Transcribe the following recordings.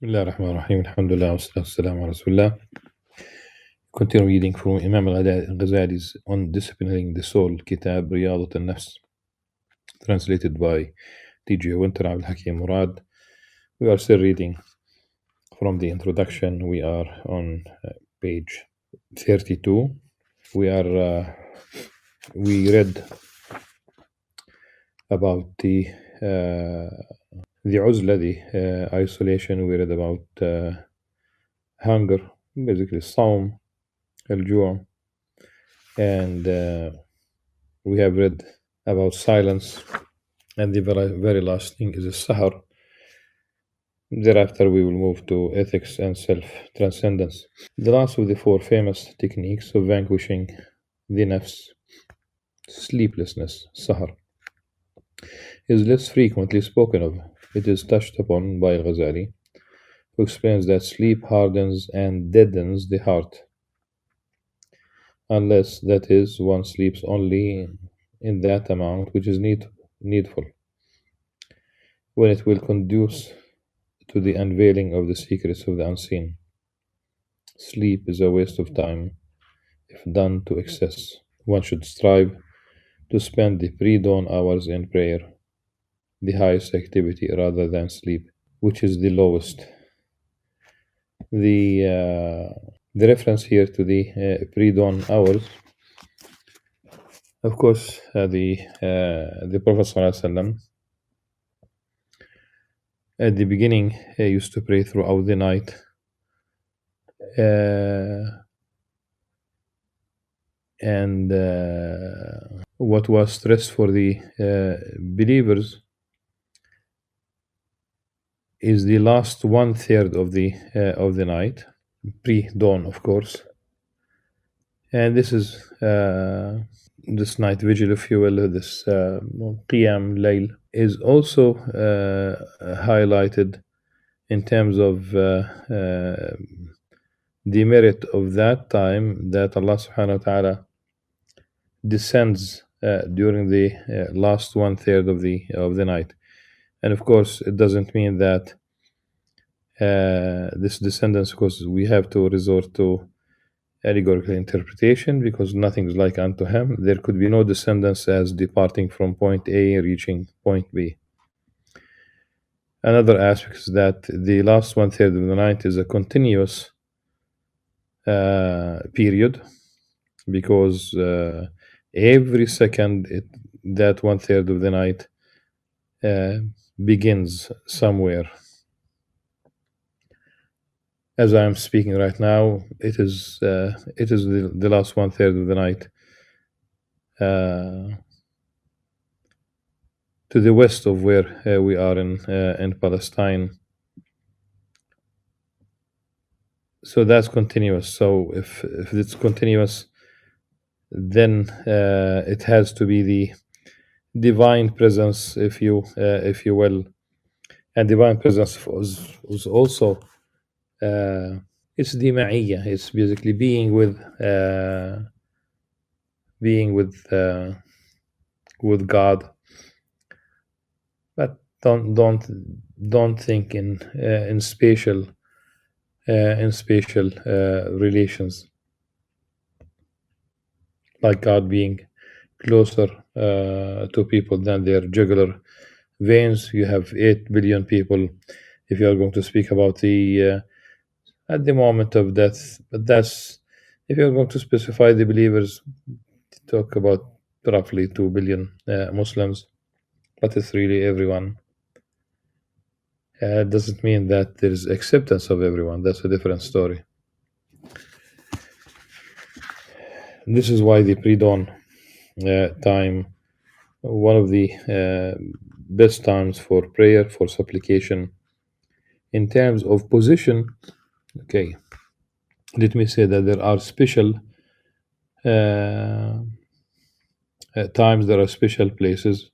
Bismillah ar-Rahman ar-Rahim. Alhamdulillah, wassalatu wassalamu ala Rasulullah. Continue reading from Imam Al-Ghazali's On Disciplining the Soul, Kitab Riyadat al-Nafs, translated by T.J. Winter Abdul Hakim Murad. We are still reading from the introduction. We are on page 32. We read about the uzla, the isolation. We read about hunger, basically Sawm, al-Ju', and we have read about silence, and the very last thing is Sahar. Thereafter we will move to ethics and self-transcendence. The last of the four famous techniques of vanquishing the nafs, sleeplessness, Sahar, is less frequently spoken of. It is touched upon by Al-Ghazali, who explains that sleep hardens and deadens the heart, unless, that is, one sleeps only in that amount which is needful, when it will conduce to the unveiling of the secrets of the unseen. Sleep is a waste of time if done to excess. One should strive to spend the pre-dawn hours in prayer, the highest activity, rather than sleep, which is the lowest. The reference here to the pre-dawn hours, of course, the Prophet ﷺ, at the beginning, he used to pray throughout the night. And what was stressed for the believers is the last 1/3 of the night, pre-dawn, of course. And this is this night vigil, if you will, this Qiyam Layl, is also highlighted in terms of the merit of that time, that Allah subhanahu wa ta'ala descends during the last 1/3 of the night. And of course, it doesn't mean that this descendance, because we have to resort to allegorical interpretation, because nothing is like unto him. There could be no descendance as departing from point A reaching point B. Another aspect is that the last 1/3 of the night is a continuous period, because every second that 1/3 of the night begins somewhere. As I am speaking right now, it is the last 1/3 of the night to the west of where we are in Palestine. So that's continuous. So if it's continuous, then it has to be the divine presence, if you will. And divine presence was also it's the ma'iyya. It's basically being with God. But don't think in spatial relations, like God being closer to people than their jugular veins. You have 8 billion people. If you are going to speak about the at the moment of death, but that's, if you're going to specify the believers, talk about roughly 2 billion Muslims, but it's really everyone. It doesn't mean that there is acceptance of everyone. That's a different story. This is why the pre-dawn time, one of the best times for prayer, for supplication. In terms of position, okay, let me say that there are special times, there are special places,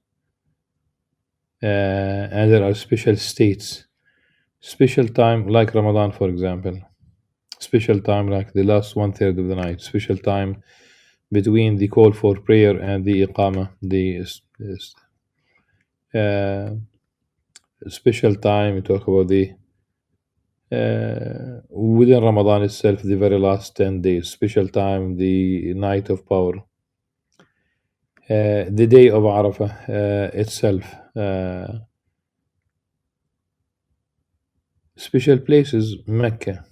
and there are special states. Special time like Ramadan, for example. Special time like the last 1/3 of the night. Special time between the call for prayer and the iqama. The special time, we talk about the within Ramadan itself, the very last 10 days, special time, the night of power, the day of Arafah itself, special places, Mecca.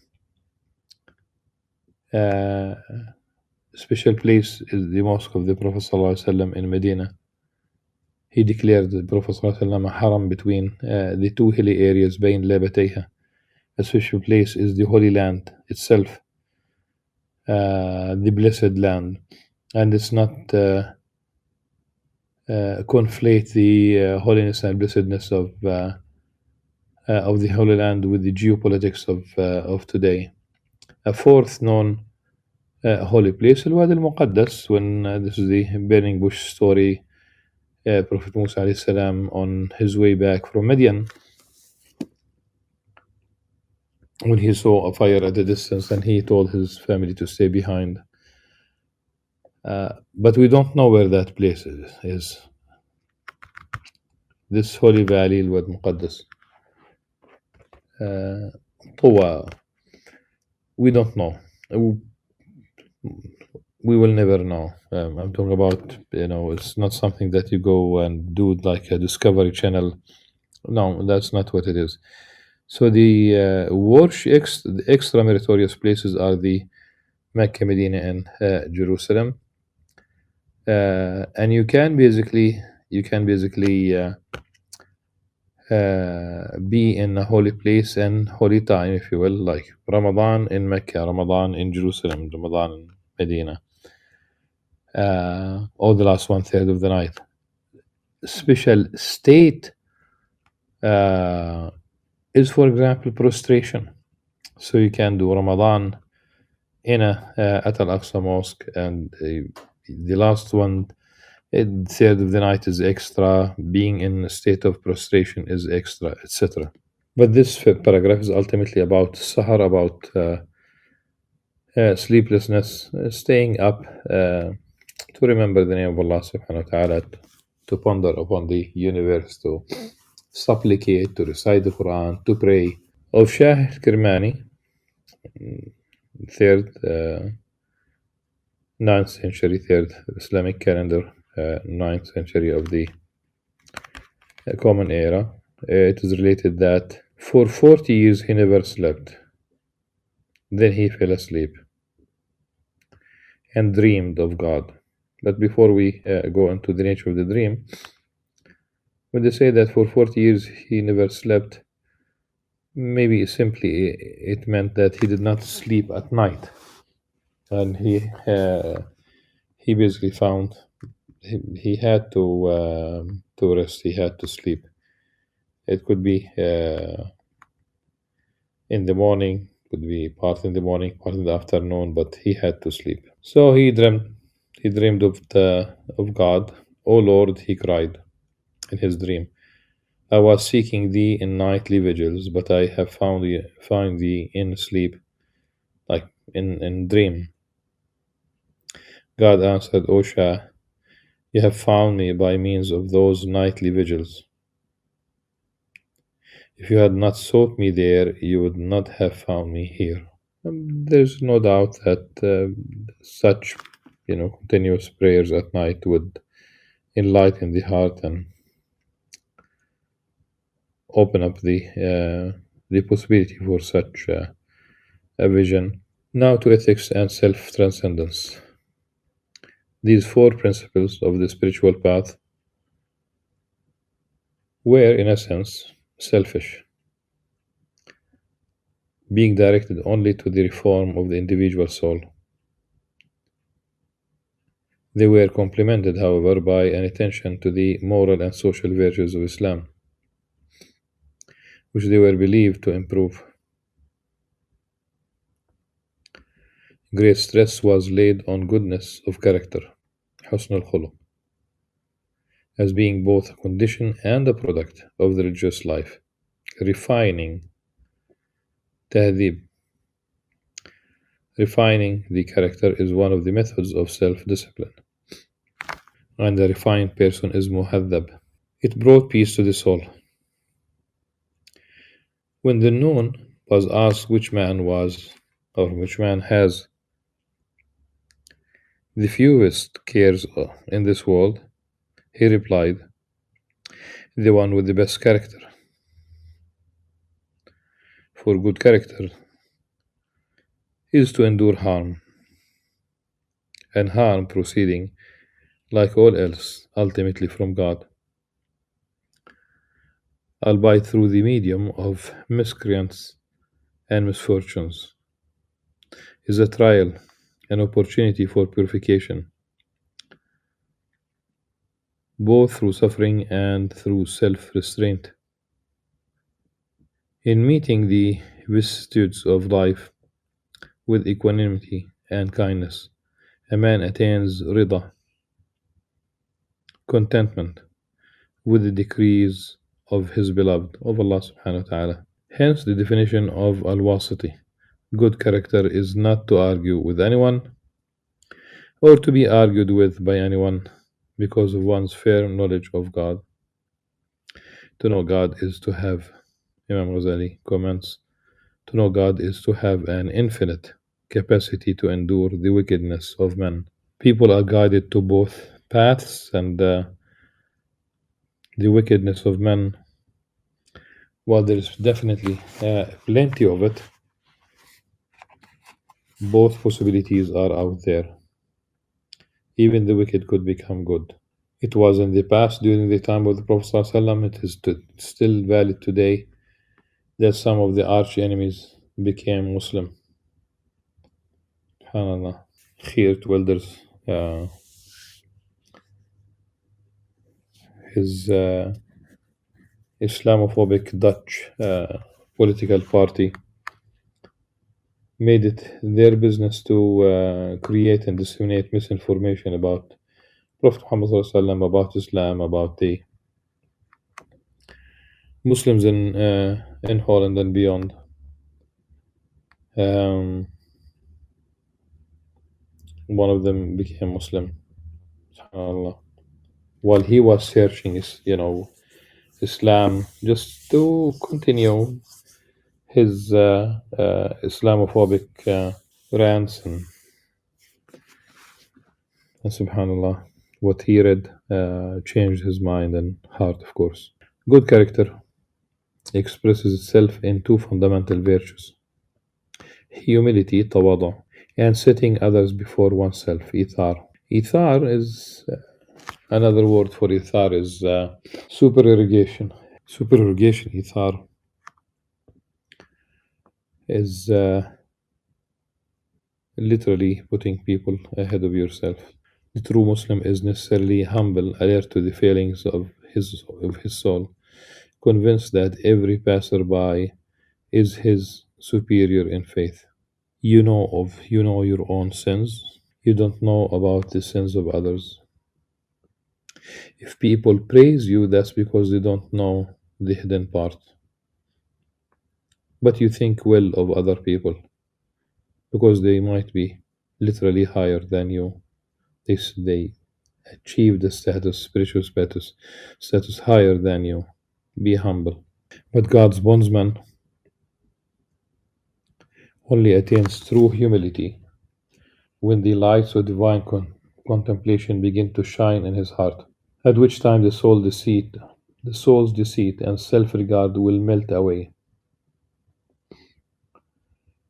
Uh, Special place is the mosque of the Prophet ﷺ in Medina. He declared the Prophet ﷺ a haram between the two hilly areas, Bain Labatayha. A special place is the Holy Land itself, the blessed land. And it's not conflate the holiness and blessedness of the Holy Land with the geopolitics of today. A fourth known holy place, Al-Wadi al-Muqaddas, when this is the burning bush story, Prophet Musa alayhi salam on his way back from Midian, when he saw a fire at a distance and he told his family to stay behind. But we don't know where that place is. This holy valley, Al-Wadi al-Muqaddas. Tawa, we don't know. We will never know. I'm talking about, it's not something that you go and do like a Discovery Channel. No, that's not what it is. So the the extra meritorious places are the Mecca, Medina, and Jerusalem. And you can basically be in a holy place and holy time, if you will, like Ramadan in Mecca, Ramadan in Jerusalem, Ramadan in Medina, or the last 1/3 of the night. Special state is, for example, prostration. So you can do Ramadan in at Al-Aqsa Mosque, and the last 1/3 of the night is extra. Being in a state of prostration is extra, etc. But this paragraph is ultimately about sahar, about sleeplessness, staying up to remember the name of Allah subhanahu wa ta'ala, to ponder upon the universe, to supplicate, to recite the Quran, to pray. Of Shah Kirmani, 9th century, 3rd Islamic calendar, 9th century of the Common Era, it is related that for 40 years he never slept. Then he fell asleep and dreamed of God. But before we go into the nature of the dream, when they say that for 40 years he never slept, maybe simply it meant that he did not sleep at night, and he basically found he had to rest, he had to sleep. It could be in the morning, could be part in the morning, part in the afternoon, but he had to sleep. So he dreamed of God. "O Lord," he cried in his dream, "I was seeking thee in nightly vigils, but I have found thee in sleep," like in dream. God answered, "O Shah, you have found me by means of those nightly vigils. If you had not sought me there, you would not have found me here." There's no doubt that such, continuous prayers at night would enlighten the heart and open up the possibility for such a vision. Now to ethics and self-transcendence. These four principles of the spiritual path were, in a sense, selfish, being directed only to the reform of the individual soul. They were complemented, however, by an attention to the moral and social virtues of Islam, which they were believed to improve. Great stress was laid on goodness of character, husn al-khuluq, as being both a condition and a product of the religious life. Refining tahdib. Refining the character is one of the methods of self-discipline, and a refined person is muhaddab. It brought peace to the soul. When the noon was asked which man was, or which man has the fewest cares in this world, he replied, the one with the best character. For good character is to endure harm, and harm proceeding, like all else, ultimately from God, albeit through the medium of miscreants and misfortunes, is a trial, an opportunity for purification, both through suffering and through self restraint. In meeting the vicissitudes of life with equanimity and kindness, a man attains rida, contentment, with the decrees of his beloved, of Allah subhanahu wa ta'ala. Hence the definition of al-wasiti. Good character is not to argue with anyone or to be argued with by anyone because of one's fair knowledge of God. To know God is to have, Imam Ghazali comments, to know God is to have an infinite capacity to endure the wickedness of men. People are guided to both paths, and the wickedness of men, while there is definitely plenty of it, both possibilities are out there. Even the wicked could become good. It was in the past during the time of the Prophet ﷺ. It is still valid today that some of the arch enemies became Muslim. SubhanAllah. Geert Wilders, his Islamophobic Dutch political party, made it their business to create and disseminate misinformation about Prophet Muhammad ﷺ, about Islam, about the Muslims in Holland and beyond. Um, one of them became Muslim, subhanallah, while he was searching, Islam, just to continue his Islamophobic rants, and subhanallah, what he read changed his mind and heart, of course. Good character expresses itself in two fundamental virtues: humility, tawadu, and setting others before oneself, ithar. Ithar is another word for ithar is supererogation. Supererogation, ithar, is literally putting people ahead of yourself. The true Muslim is necessarily humble, alert to the failings of his soul, convinced that every passerby is his superior in faith. You know your own sins. You don't know about the sins of others. If people praise you, that's because they don't know the hidden part. But you think well of other people because they might be literally higher than you. They achieve the spiritual status higher than you. Be humble. But God's bondsman only attains true humility when the lights of divine contemplation begin to shine in his heart, at which time the soul's deceit and self-regard will melt away,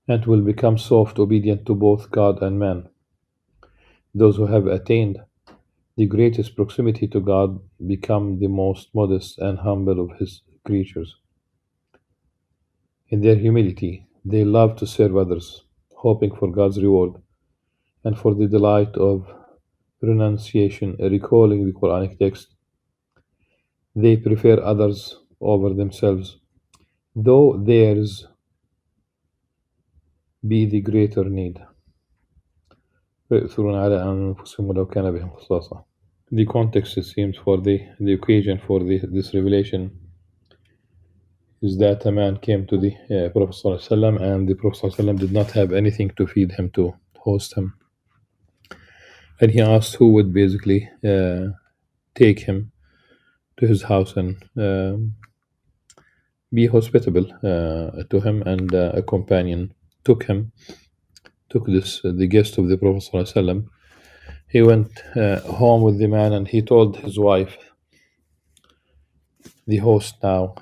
and will become soft, obedient to both God and man. Those who have attained the greatest proximity to God become the most modest and humble of his creatures. In their humility, they love to serve others, hoping for God's reward and for the delight of renunciation, recalling the Quranic text. They prefer others over themselves, though theirs be the greater need. ويؤثرون على أنفسهم ولو كان بهم خصاصة. The context, it seems, for the occasion for this revelation is that a man came to the Prophet ﷺ, and the Prophet ﷺ did not have anything to feed him, to host him. And he asked who would basically take him to his house and be hospitable to him, and a companion took him, took this the guest of the Prophet sallallahu alaihi wasallam. He went home with the man, and he told his wife, the host now,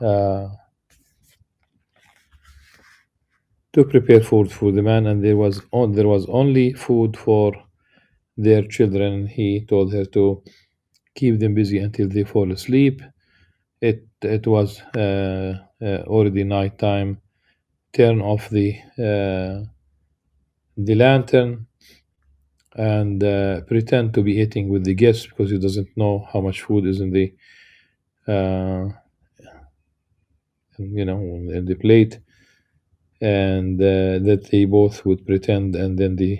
to prepare food for the man, and there was only food for their children. He told her to keep them busy until they fall asleep. It was already night time. Turn off the lantern and pretend to be eating with the guests, because he doesn't know how much food is in the in the plate, and that they both would pretend, and then the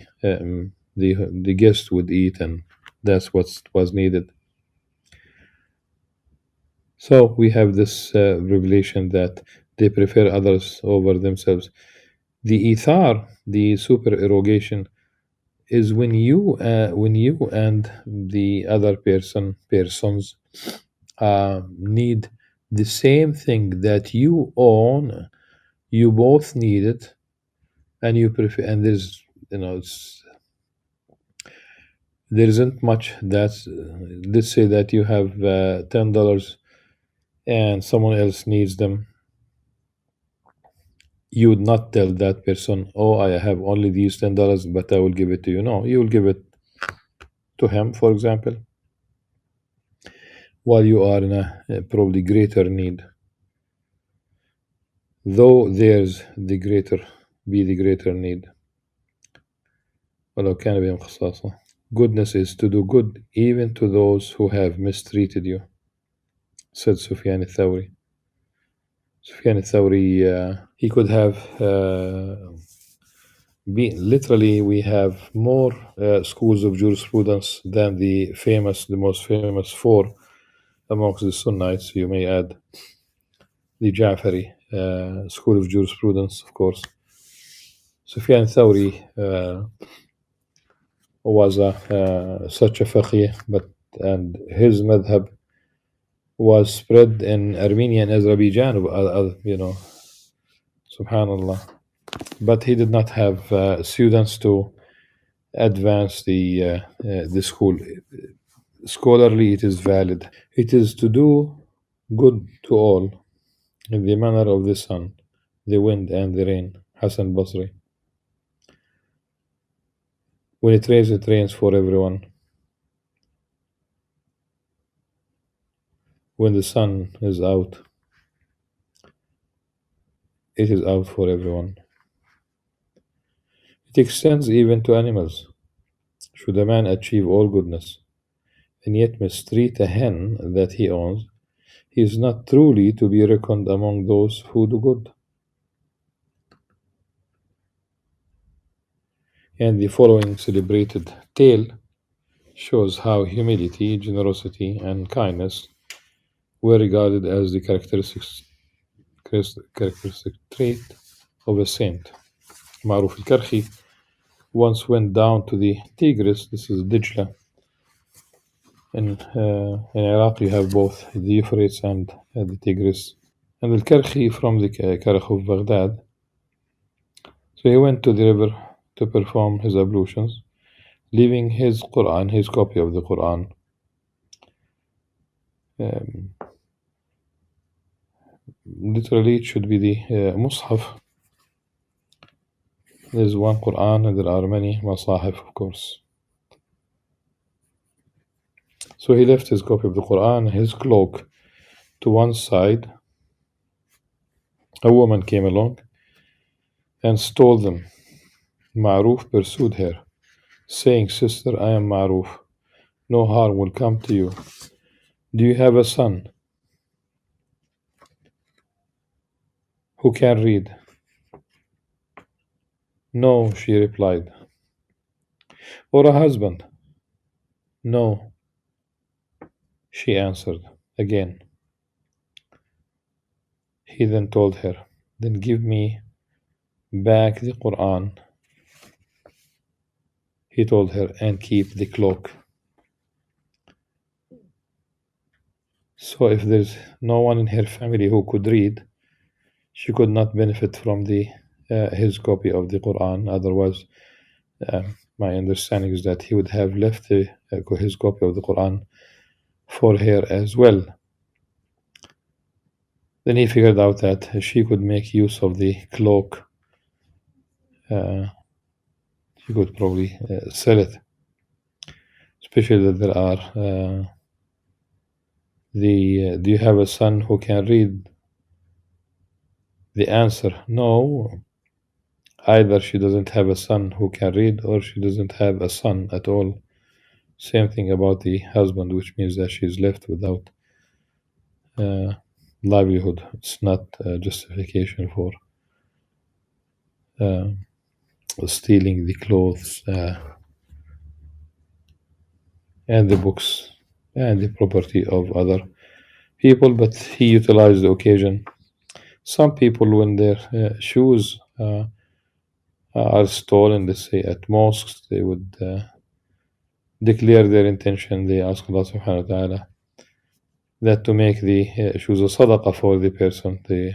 guest would eat, and that's what was needed. So we have this revelation that they prefer others over themselves. The ithar, the supererogation, is when you and the other persons need the same thing that you own. You both need it, and you prefer. And there isn't much. That's let's say that you have $10, and someone else needs them. You would not tell that person, "Oh, I have only these $10, but I will give it to you." No, you will give it to him, for example, while you are in a probably greater need. Though there's the greater need. ولو كان بهم خصاصة. Goodness is to do good even to those who have mistreated you, said Sufyan al-Thawri. Sufyan al-Thawri, he could have literally, we have more schools of jurisprudence than the most famous four amongst the Sunnites. You may add the Ja'fari school of jurisprudence, of course. Sufyan al-Thawri was such a faqih, and his madhab was spread in Armenia and Azerbaijan, subhanallah. But he did not have students to advance the school. Scholarly, it is valid. It is to do good to all in the manner of the sun, the wind, and the rain. Hassan Basri. When it rains for everyone. When the sun is out, it is out for everyone. It extends even to animals. Should a man achieve all goodness, and yet mistreat a hen that he owns, he is not truly to be reckoned among those who do good. And the following celebrated tale shows how humility, generosity, and kindness were regarded as the characteristic trait of a saint. Ma'ruf al-Karhi once went down to the Tigris. This is Dijla. In Iraq, you have both the Euphrates and the Tigris. And al-Karhi from the Karkh of Baghdad. So he went to the river to perform his ablutions, leaving his Quran, his copy of the Quran. Literally, it should be the Mus'haf. There's one Quran, and there are many Masahif, of course. So he left his copy of the Quran, his cloak, to one side. A woman came along and stole them. Ma'ruf pursued her, saying, "Sister, I am Ma'ruf. No harm will come to you. Do you have a son who can read?" "No," she replied. "Or a husband?" "No," she answered again. He then told her, "Then give me back the Quran," he told her, "and keep the cloak." So if there's no one in her family who could read, she could not benefit from the his copy of the Quran. Otherwise, my understanding is that he would have left his copy of the Quran for her as well. Then he figured out that she could make use of the cloak. She could probably sell it, especially that there are do you have a son who can read? The answer, no. Either she doesn't have a son who can read, or she doesn't have a son at all. Same thing about the husband, which means that she's left without livelihood. It's not a justification for stealing the clothes and the books and the property of other people, but he utilized the occasion. Some people, when their shoes are stolen, let's say at mosques, they would declare their intention. They ask Allah subhanahu wa ta'ala that to make the shoes a sadaqah for the person, the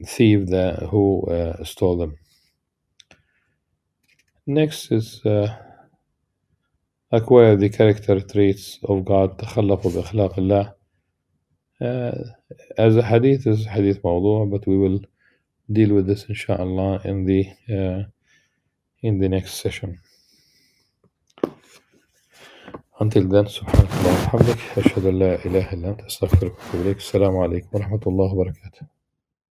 thief who stole them. Next is acquire the character traits of God. تخلقوا بأخلاق الله. As a hadith is hadith موضوع, but we will deal with this inshallah in the next session. Until then, سبحانك اللهم وبحمدك أشهد أن لا إله إلا أنت أستغفرك وأتوب إليك. السلام عليكم ورحمة الله وبركاته.